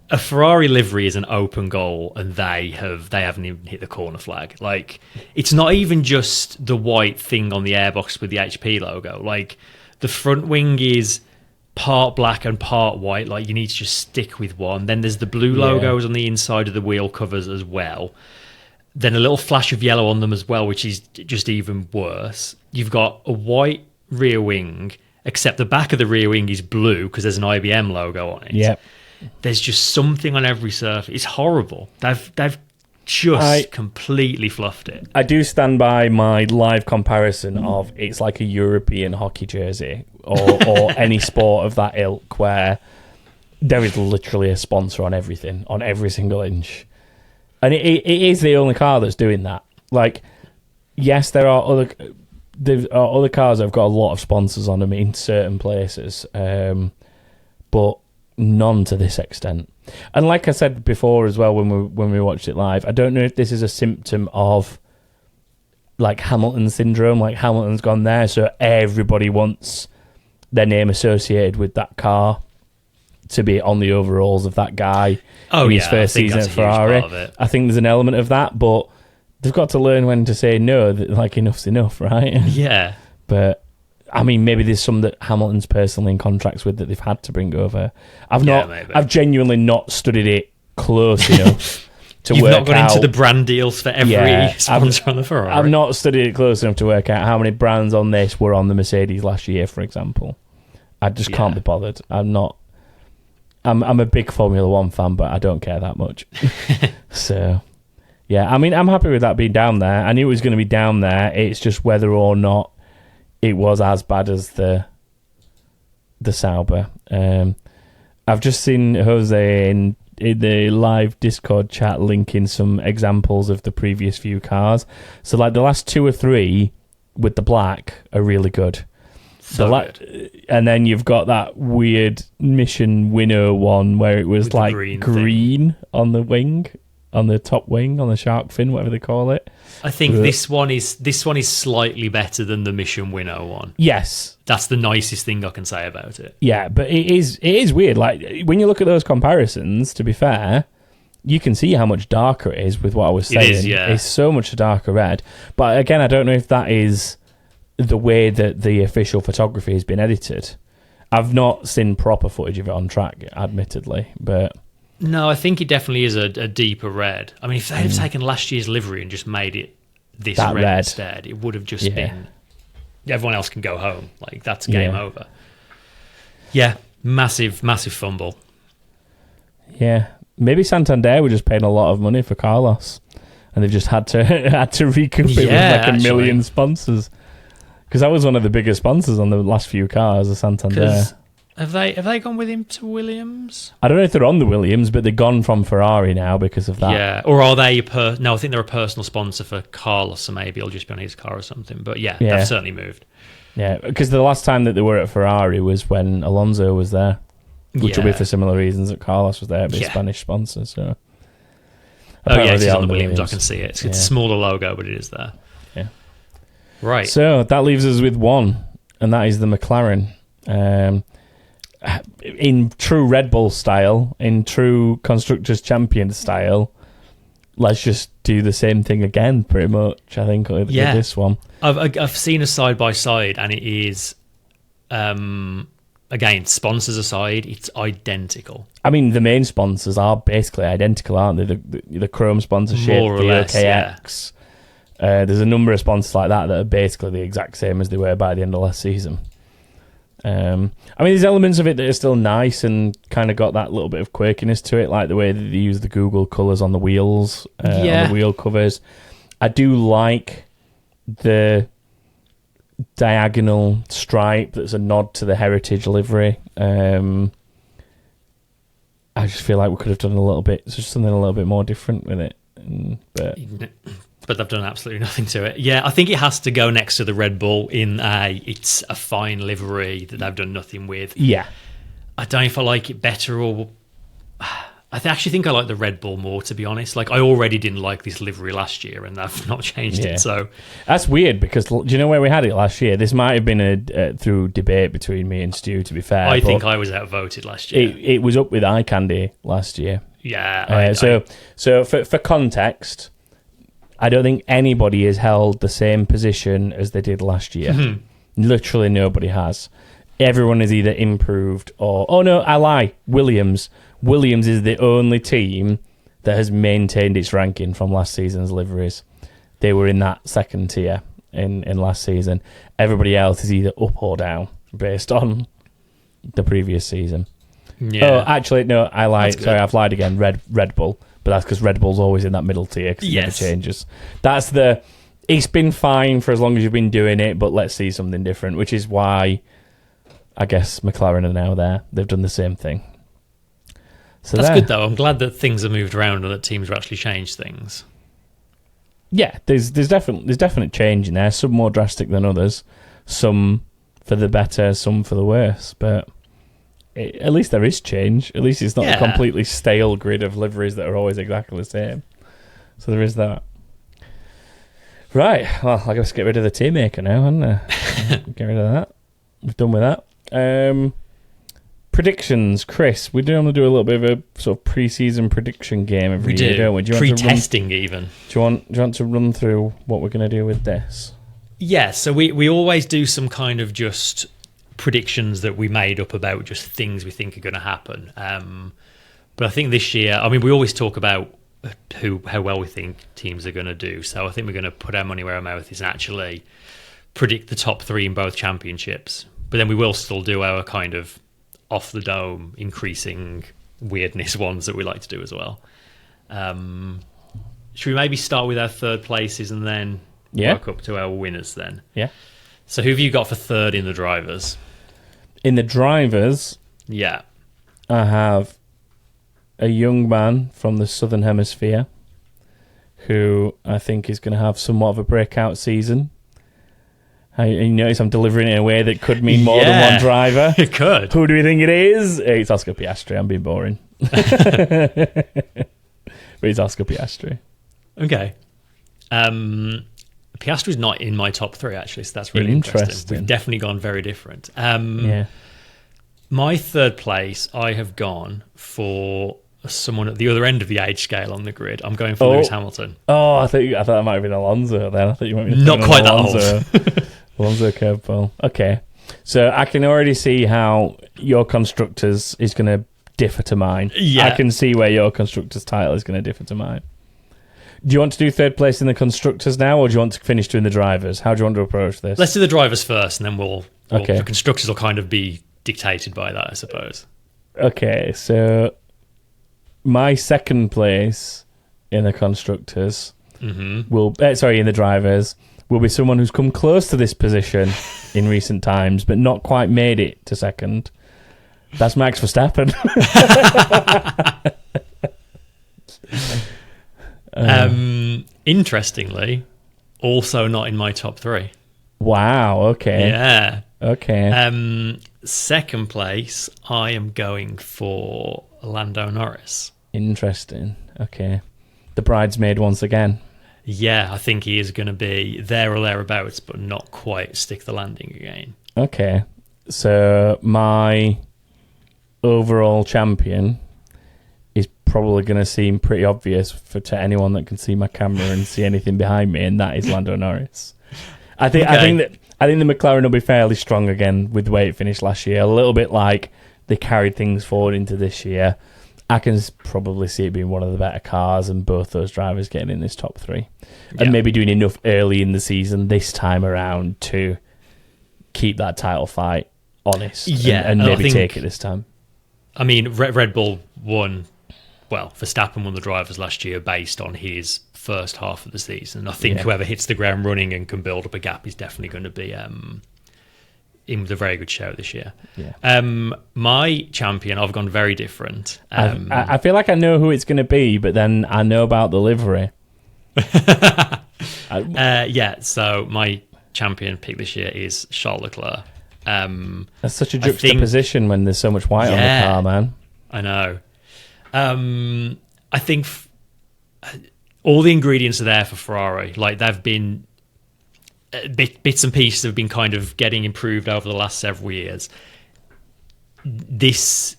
a Ferrari livery is an open goal, and they haven't even hit the corner flag. Like, it's not even just the white thing on the airbox with the HP logo. Like, the front wing is part black and part white. Like, you need to just stick with one. Then there's the blue logos on the inside of the wheel covers as well. Then a little flash of yellow on them as well, which is just even worse. You've got a white rear wing, except the back of the rear wing is blue because there's an IBM logo on it. Yep. There's just something on every surface. It's horrible. They've just completely fluffed it. I do stand by my live comparison of it's like a European hockey jersey or any sport of that ilk where there is literally a sponsor on everything, on every single inch. And it is the only car that's doing that. Like, yes, there are other cars that have got a lot of sponsors on them in certain places, but none to this extent. And like I said before as well when we watched it live, I don't know if this is a symptom of like Hamilton syndrome, like Hamilton's gone there, so everybody wants their name associated with that car to be on the overalls of that guy in his first season at Ferrari. I think there's an element of that, but they've got to learn when to say no, that like enough's enough, right? Yeah. But I mean, maybe there's some that Hamilton's personally in contracts with that they've had to bring over. I've genuinely not studied it close enough to You've work out. You've not gone into the brand deals for every sponsor on the Ferrari. I've not studied it close enough to work out how many brands on this were on the Mercedes last year, for example. I just can't be bothered. I'm a big Formula One fan, but I don't care that much. So, yeah, I mean, I'm happy with that being down there. I knew it was going to be down there. It's just whether or not it was as bad as the Sauber. I've just seen Jose in the live Discord chat linking some examples of the previous few cars. So, like, the last 2 or 3 with the black are really good. Good. And then you've got that weird Mission Winnow one where it was with like green on the wing, on the top wing, on the shark fin, whatever they call it. I think this one is slightly better than the Mission Winnow one. Yes, that's the nicest thing I can say about it. Yeah, but it is weird. Like when you look at those comparisons, to be fair, you can see how much darker it is with what I was saying. It is, yeah. It's so much darker red. But again, I don't know if that is the way that the official photography has been edited. I've not seen proper footage of it on track, admittedly, but no, I think it definitely is a deeper red. I mean, if they had taken last year's livery and just made it this red instead, it would have just been everyone else can go home. Like that's game over. Yeah, massive fumble. Yeah, maybe Santander were just paying a lot of money for Carlos, and they've just had to recoup it with like a million sponsors. Because that was one of the biggest sponsors on the last few cars, the Santander. Have they gone with him to Williams? I don't know if they're on the Williams, but they've gone from Ferrari now because of that. Yeah, or are they no, I think they're a personal sponsor for Carlos, so maybe it'll just be on his car or something. But yeah, they've certainly moved. Yeah, because the last time that they were at Ferrari was when Alonso was there, which will be for similar reasons that Carlos was there, but a Spanish sponsor. So. It's on the Williams. I can see it. It's a smaller logo, but it is there. Yeah. Right. So that leaves us with one, and that is the McLaren. In true Red Bull style, in true Constructors Champion style, let's just do the same thing again, pretty much, I think, with this one. I've seen a side-by-side, and it is, again, sponsors aside, it's identical. I mean, the main sponsors are basically identical, aren't they? The Chrome sponsorship, more or the less, OKX. There's a number of sponsors like that are basically the exact same as they were by the end of last season. I mean, there's elements of it that are still nice and kind of got that little bit of quirkiness to it, like the way that they use the Google colours on the wheels, on the wheel covers. I do like the diagonal stripe that's a nod to the heritage livery. I just feel like we could have done something a little bit more different with it. But they've done absolutely nothing to it. Yeah, I think it has to go next to the Red Bull it's a fine livery that they've done nothing with. Yeah. I don't know if I like it better or... I actually think I like the Red Bull more, to be honest. Like, I already didn't like this livery last year, and they've not changed it, so... That's weird, because do you know where we had it last year? This might have been through debate between me and Stu, to be fair. I think I was outvoted last year. It was up with eye candy last year. Yeah. So for context... I don't think anybody has held the same position as they did last year. Mm-hmm. Literally nobody has. Everyone has either improved or... Oh, no, I lie. Williams. Williams is the only team that has maintained its ranking from last season's liveries. They were in that second tier in last season. Everybody else is either up or down based on the previous season. Yeah. Oh, actually, no, I lied. That's good. Sorry, I've lied again. Red Bull, but that's because Red Bull's always in that middle tier because it never Yes. changes. It's been fine for as long as you've been doing it, but let's see something different, which is why I guess McLaren are now there. They've done the same thing. So That's good, though. I'm glad that things have moved around and that teams have actually changed things. Yeah, there's definite change in there. Some more drastic than others. Some for the better, some for the worse. But at least there is change. At least it's not a completely stale grid of liveries that are always exactly the same. So there is that. Right, well, I guess get rid of the tear maker now, haven't I? Get rid of that. We've done with that. Predictions, Chris. We normally do a little bit of a sort of pre-season prediction game every year, don't we? Do you pre-testing even. Do you want to run through what we're going to do with this? Yeah, so we always do some kind of just predictions that we made up about just things we think are going to happen. But I think this year, I mean, we always talk about how well we think teams are going to do. So I think we're going to put our money where our mouth is and actually predict the top three in both championships. But then we will still do our kind of off the dome, increasing weirdness ones that we like to do as well. Should we maybe start with our third places and then work up to our winners then? Yeah. So who have you got for third in the drivers? In the drivers, Yeah. I have a young man from the Southern Hemisphere who I think is going to have somewhat of a breakout season. You notice I'm delivering it in a way that could mean more than one driver. It could. Who do we think it is? It's Oscar Piastri. I'm being boring. But it's Oscar Piastri. Okay. Piastri's not in my top three, actually, so that's really interesting. We've definitely gone very different. My third place, I have gone for someone at the other end of the age scale on the grid. I'm going for Lewis Hamilton. Oh, I thought that might have been Alonso then. I thought you might be not quite Alonso. that old. Alonso curveball. Okay. So I can already see how your constructors is going to differ to mine. Yeah. I can see where your constructors title is going to differ to mine. Do you want to do third place in the constructors now, or do you want to finish doing the drivers? How do you want to approach this? Let's do the drivers first, and then Okay. the constructors will kind of be dictated by that, I suppose. Okay, so my second place in the constructors in the drivers will be someone who's come close to this position in recent times, but not quite made it to second. That's Max Verstappen. Interestingly, also not in my top three. Wow, okay. Yeah. Okay. Second place, I am going for Lando Norris. Interesting. Okay. The bridesmaid once again. Yeah, I think he is going to be there or thereabouts, but not quite stick the landing again. Okay. So my overall champion is probably going to seem pretty obvious to anyone that can see my camera and see anything behind me, and that is Lando Norris. I think the McLaren will be fairly strong again with the way it finished last year. A little bit like they carried things forward into this year. I can probably see it being one of the better cars and both those drivers getting in this top three. And maybe doing enough early in the season this time around to keep that title fight honest and maybe take it this time. I mean, Red Bull won, Verstappen won the drivers last year based on his first half of the season. I think whoever hits the ground running and can build up a gap is definitely going to be in with a very good show this year. Yeah. My champion, I've gone very different. I feel like I know who it's going to be, but then I know about the livery. So my champion pick this year is Charles Leclerc. That's such a juxtaposition when there's so much white on the car, man. I know. I think all the ingredients are there for Ferrari. Like, they've been bits and pieces have been kind of getting improved over the last several years. This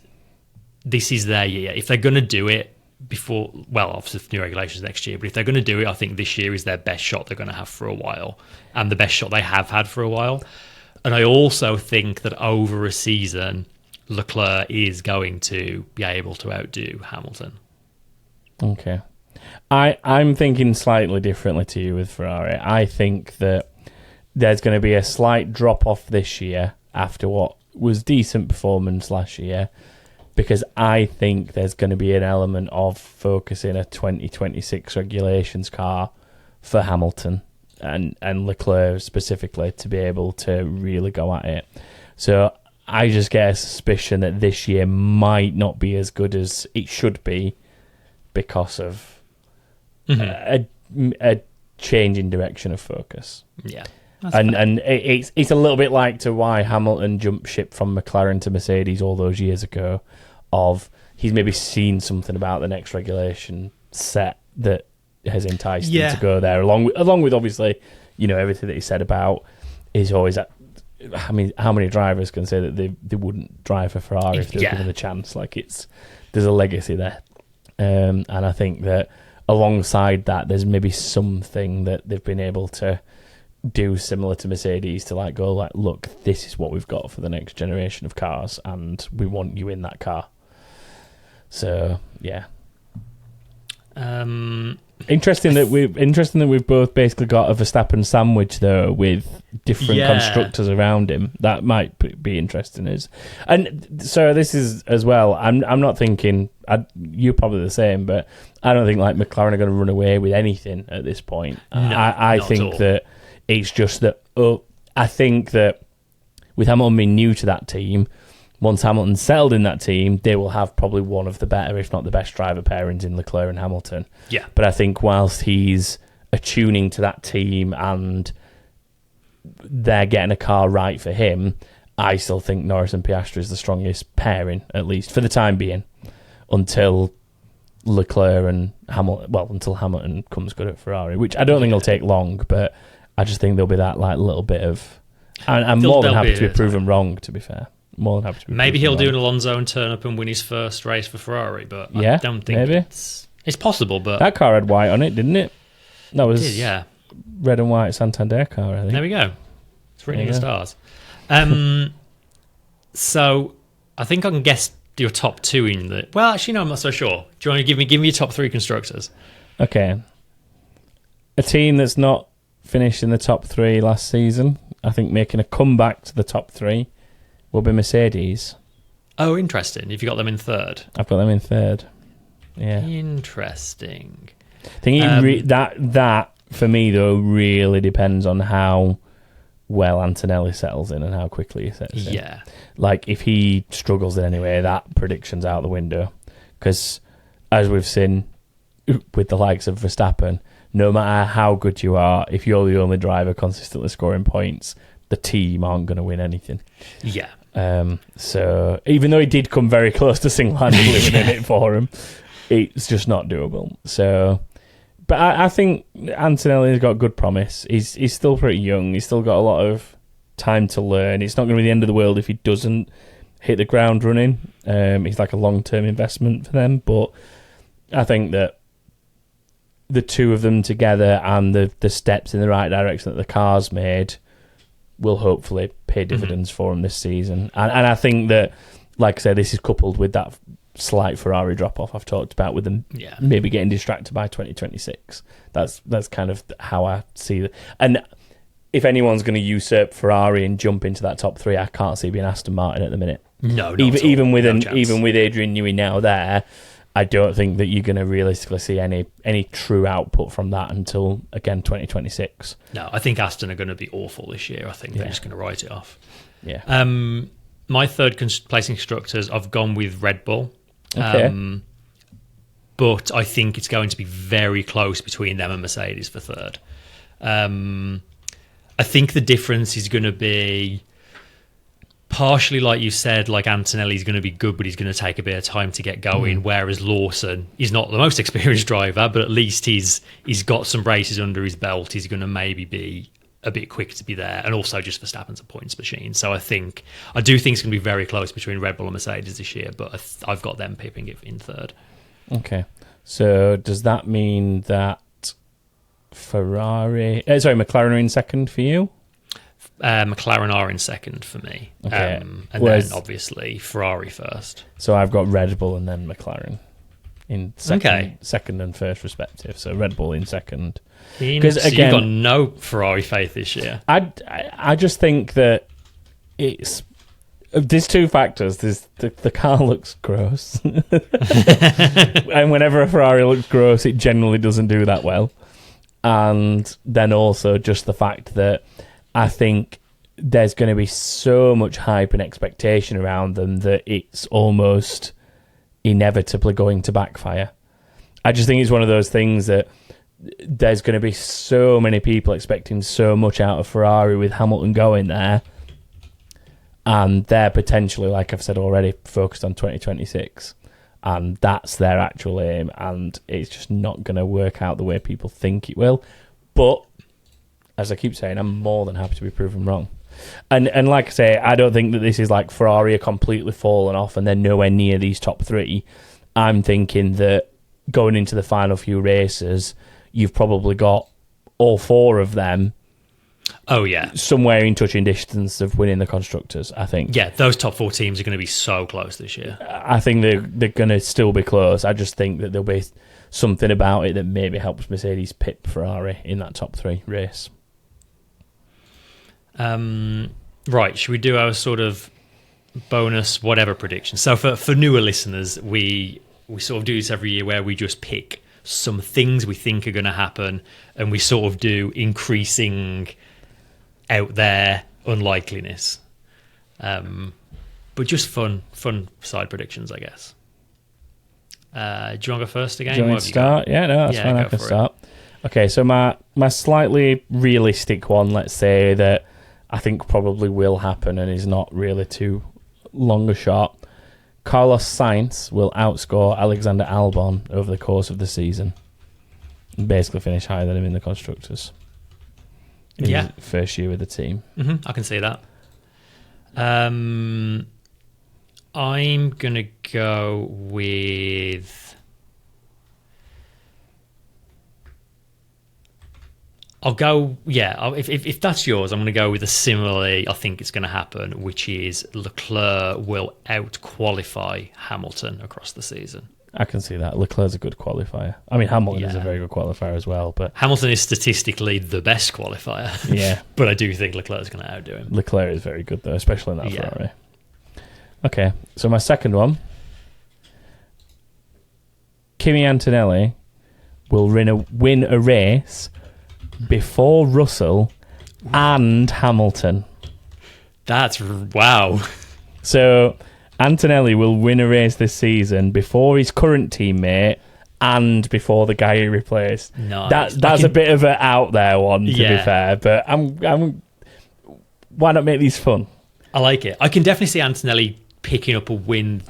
is their year. If they're going to do it before, obviously new regulations next year, but if they're going to do it, I think this year is their best shot they're going to have for a while, and the best shot they have had for a while. And I also think that over a season, Leclerc is going to be able to outdo Hamilton. Okay. I'm thinking slightly differently to you with Ferrari. I think that there's going to be a slight drop-off this year after what was decent performance last year. because I think there's going to be an element of focusing a 2026 regulations car for Hamilton and Leclerc specifically to be able to really go at it. So I just get a suspicion that this year might not be as good as it should be because of a change in direction of focus. Yeah. And it's a little bit like to why Hamilton jumped ship from McLaren to Mercedes all those years ago, of he's maybe seen something about the next regulation set that has enticed him to go there, along with obviously, everything that he said about is always I mean, how many drivers can say that they wouldn't drive for Ferrari if they were given the chance? Like, there's a legacy there. And I think that alongside that, there's maybe something that they've been able to do similar to Mercedes to look, this is what we've got for the next generation of cars, and we want you in that car. So yeah, interesting that we've both basically got a Verstappen sandwich though, with different constructors around him. That might be interesting. And so this is as well. I'm not thinking you're probably the same, but I don't think McLaren are going to run away with anything at this point. No, I think that. It's just that I think that with Hamilton being new to that team, once Hamilton's settled in that team, they will have probably one of the better, if not the best, driver pairings in Leclerc and Hamilton. Yeah. But I think whilst he's attuning to that team and they're getting a car right for him, I still think Norris and Piastri is the strongest pairing, at least for the time being, until Leclerc and Hamilton. Well, until Hamilton comes good at Ferrari, which I don't think will take long, but I just think there'll be that little bit of... I'm more than happy to be proven wrong, to be fair. More than happy to be maybe he'll wrong. do an Alonso and turn up and win his first race for Ferrari, but I don't think maybe. it's possible. But that car had white on it, didn't it? That was red and white Santander car, I think. There we go. It's written in the stars. So I think I can guess your top two in the... Well, actually, no, I'm not so sure. Do you want to give me your top three constructors? Okay. A team that's not finished in the top three last season, I think making a comeback to the top three, will be Mercedes. Oh, interesting. Have you got them in third? I've got them in third. Yeah. Interesting. I think that for me though really depends on how well Antonelli settles in and how quickly he settles in. Yeah. If he struggles in any way, that prediction's out the window. Because as we've seen with the likes of Verstappen, no matter how good you are, if you're the only driver consistently scoring points, the team aren't going to win anything. Yeah. So even though he did come very close to single-handedly winning it for him, it's just not doable. So, but I think Antonelli's got good promise. He's still pretty young. He's still got a lot of time to learn. It's not going to be the end of the world if he doesn't hit the ground running. He's like a long-term investment for them. But I think that the two of them together and the steps in the right direction that the car's made will hopefully pay dividends for him this season. And I think that, like I said, this is coupled with that slight Ferrari drop-off I've talked about, with them maybe getting distracted by 2026. That's kind of how I see it. And if anyone's going to usurp Ferrari and jump into that top three, I can't see it being Aston Martin at the minute. No, even with Adrian Newey now there, I don't think that you're going to realistically see any true output from that until, again, 2026. No, I think Aston are going to be awful this year. I think they're just going to write it off. Yeah. My third place constructors, I've gone with Red Bull. Okay. But I think it's going to be very close between them and Mercedes for third. I think the difference is going to be... partially, like you said, Antonelli's going to be good, but he's going to take a bit of time to get going. Whereas Lawson, he's not the most experienced driver, but at least he's got some races under his belt. He's going to maybe be a bit quick to be there, and also just Verstappen's a points machine. So I do think it's going to be very close between Red Bull and Mercedes this year, but I've got them pipping it in third. Okay, so does that mean that McLaren are in second for you? McLaren are in second for me. Okay. And then obviously Ferrari first. So I've got Red Bull and then McLaren in second and first respective. So Red Bull in second. Because again, you've got no Ferrari faith this year. I just think that it's There's two factors. There's the car looks gross, and whenever a Ferrari looks gross, it generally doesn't do that well. And then also just the fact that I think there's going to be so much hype and expectation around them that it's almost inevitably going to backfire. I just think it's one of those things that there's going to be so many people expecting so much out of Ferrari with Hamilton going there, and they're potentially, like I've said already, focused on 2026, and that's their actual aim, and it's just not going to work out the way people think it will. But as I keep saying, I'm more than happy to be proven wrong. And like I say, I don't think that this is like Ferrari are completely fallen off and they're nowhere near these top three. I'm thinking that going into the final few races, you've probably got all four of them. Oh, yeah. Somewhere in touching distance of winning the Constructors, I think. Yeah, those top four teams are going to be so close this year. I think they're going to still be close. I just think that there'll be something about it that maybe helps Mercedes pip Ferrari in that top three race. Right, should we do our sort of bonus whatever prediction? So for newer listeners, we sort of do this every year where we just pick some things we think are going to happen, and we sort of do increasing out there unlikeliness. But just fun side predictions, I guess. Do you want to go first again? Do you want me to start? Yeah, no, that's fine. I can start. Okay, so my slightly realistic one, let's say, that I think probably will happen and is not really too long a shot. Carlos Sainz will outscore Alexander Albon over the course of the season and basically finish higher than him in the Constructors. In his first year with the team. I can see that. I'm going to go with... I'll go, if that's yours, I'm going to go with a similarly, I think it's going to happen, which is Leclerc will out-qualify Hamilton across the season. I can see that. Leclerc's a good qualifier. I mean, Hamilton is a very good qualifier as well. But Hamilton is statistically the best qualifier. Yeah. But I do think Leclerc's going to outdo him. Leclerc is very good, though, especially in that Ferrari. Okay, so my second one. Kimi Antonelli will win a race before Russell and Hamilton. That's wow. So Antonelli will win a race this season before his current teammate and before the guy he replaced. Nice. That's a bit of an out there one, to be fair, but I'm why not make these fun? I like it. I can definitely see Antonelli picking up a win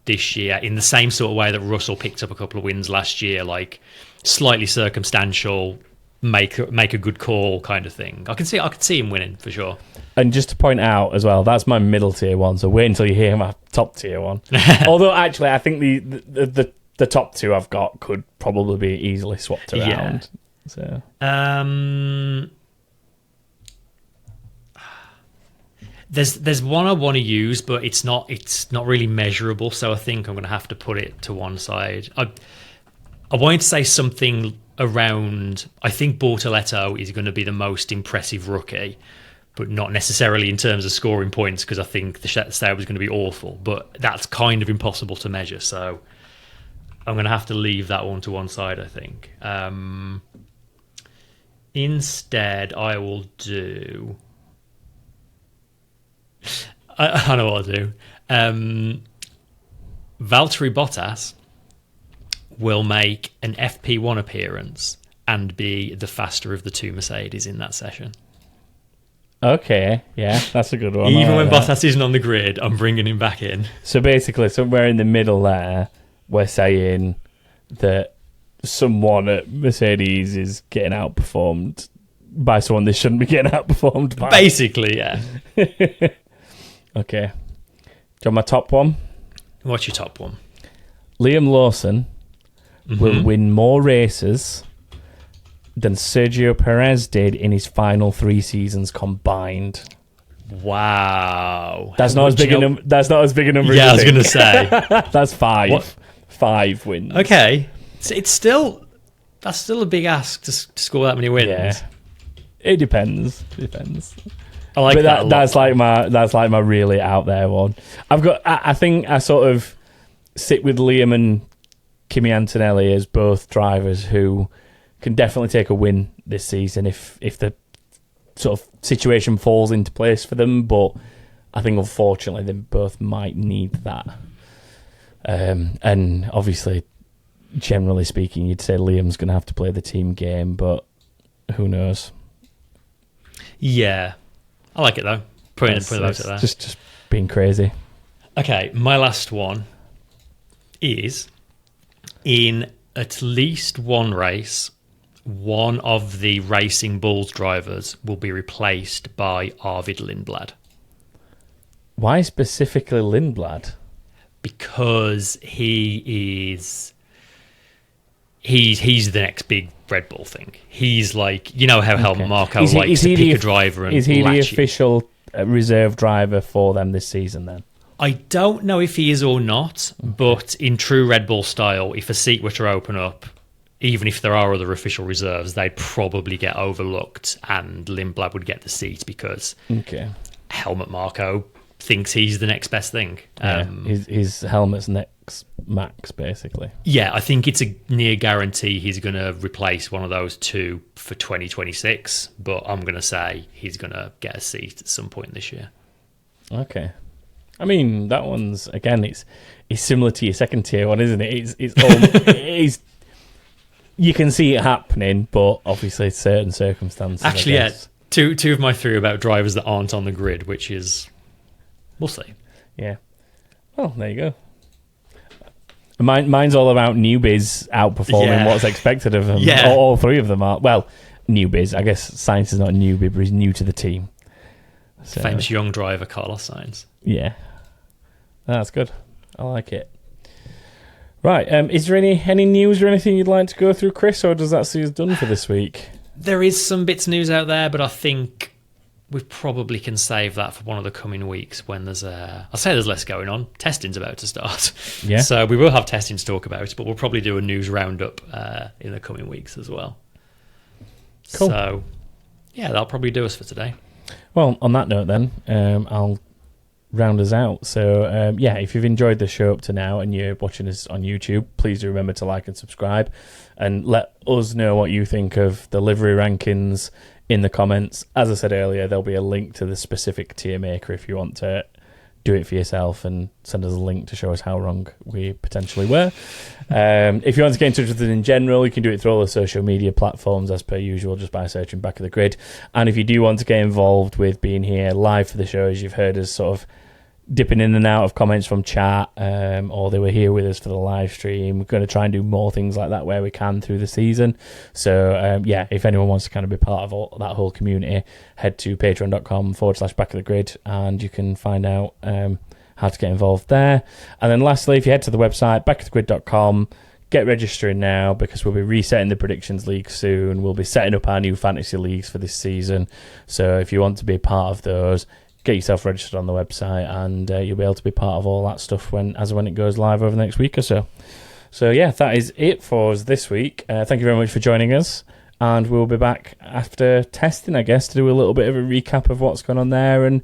this year in the same sort of way that Russell picked up a couple of wins last year, like slightly circumstantial, make a good call kind of thing. I could see him winning for sure. And just to point out as well, that's my middle tier one, so wait until you hear my top tier one. Although actually I think the top two I've got could probably be easily swapped around. So there's one I want to use, but it's not really measurable, so I think I'm going to have to put it to one side. I wanted to say something around, I think Bortoletto is going to be the most impressive rookie, but not necessarily in terms of scoring points, because I think the Sauber is going to be awful, but that's kind of impossible to measure, so I'm going to have to leave that one to one side, I think. Instead, I will do... I know what I'll do. Valtteri Bottas will make an FP1 appearance and be the faster of the two Mercedes in that session. Okay, yeah, that's a good one. Even when Bottas isn't on the grid, I'm bringing him back in. So basically, somewhere in the middle there, we're saying that someone at Mercedes is getting outperformed by someone they shouldn't be getting outperformed by. Basically, yeah. Okay. Do you want my top one? What's your top one? Liam Lawson will win more races than Sergio Perez did in his final 3 seasons combined. Wow. That's not as big a number. That's not as big a number. Yeah, I was going to say. That's 5. What? 5 wins. Okay. That's still a big ask to score that many wins. Yeah. It depends. I like but that. A lot. that's like my really out there one. I think I sort of sit with Liam and Kimi Antonelli as both drivers who can definitely take a win this season if the sort of situation falls into place for them. But I think unfortunately they both might need that. And obviously, generally speaking, you'd say Liam's going to have to play the team game, but who knows? Yeah, I like it though. Putting it out there. Just being crazy. Okay, my last one is in at least one race, one of the Racing Bulls drivers will be replaced by Arvid Lindblad. Why specifically Lindblad? Because he's the next big Red Bull thing. He's like, you know how Helmut Marko likes to pick a driver and is he the latch official reserve driver for them this season then? I don't know if he is or not, but in true Red Bull style, if a seat were to open up, even if there are other official reserves, they'd probably get overlooked and Lindblad would get the seat because Helmut Marko thinks he's the next best thing. His helmet's next max, basically. Yeah, I think it's a near guarantee he's going to replace one of those two for 2026, but I'm going to say he's going to get a seat at some point this year. Okay. I mean, that one's, again, it's similar to your second tier one, isn't it? It's you can see it happening, but obviously certain circumstances. Actually, yeah, two of my three are about drivers that aren't on the grid, which is... We'll see. Yeah. Well, there you go. Mine's all about newbies outperforming what's expected of them. Yeah. All three of them are. Well, newbies. I guess Sainz is not a newbie, but he's new to the team. So, famous young driver, Carlos Sainz. Yeah. That's good. I like it. Right. Is there any news or anything you'd like to go through, Chris, or does that see us done for this week? There is some bits of news out there, but I think... we probably can save that for one of the coming weeks when there's less going on. Testing's about to start. Yeah. So we will have testing to talk about, but we'll probably do a news roundup in the coming weeks as well. Cool. So, yeah, that'll probably do us for today. Well, on that note then, I'll round us out. So, if you've enjoyed the show up to now and you're watching us on YouTube, please do remember to like and subscribe and let us know what you think of the livery rankings in the comments. As I said earlier, there'll be a link to the specific tier maker if you want to do it for yourself and send us a link to show us how wrong we potentially were. If you want to get in touch with us in general, you can do it through all the social media platforms as per usual, just by searching Back of the Grid. And if you do want to get involved with being here live for the show, as you've heard us sort of dipping in and out of comments from chat, or they were here with us for the live stream. We're going to try and do more things like that where we can through the season. So, if anyone wants to kind of be part of that whole community, head to patreon.com/Back of the Grid and you can find out how to get involved there. And then lastly, if you head to the website, backofthegrid.com, get registering now because we'll be resetting the predictions league soon. We'll be setting up our new fantasy leagues for this season. So if you want to be a part of those, get yourself registered on the website and you'll be able to be part of all that stuff when it goes live over the next week or so. So yeah, that is it for us this week. Thank you very much for joining us, and we'll be back after testing, I guess, to do a little bit of a recap of what's gone on there and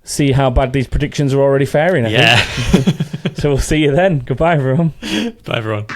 see how bad these predictions are already faring, I think. So we'll see you then. Goodbye, everyone. Bye, everyone.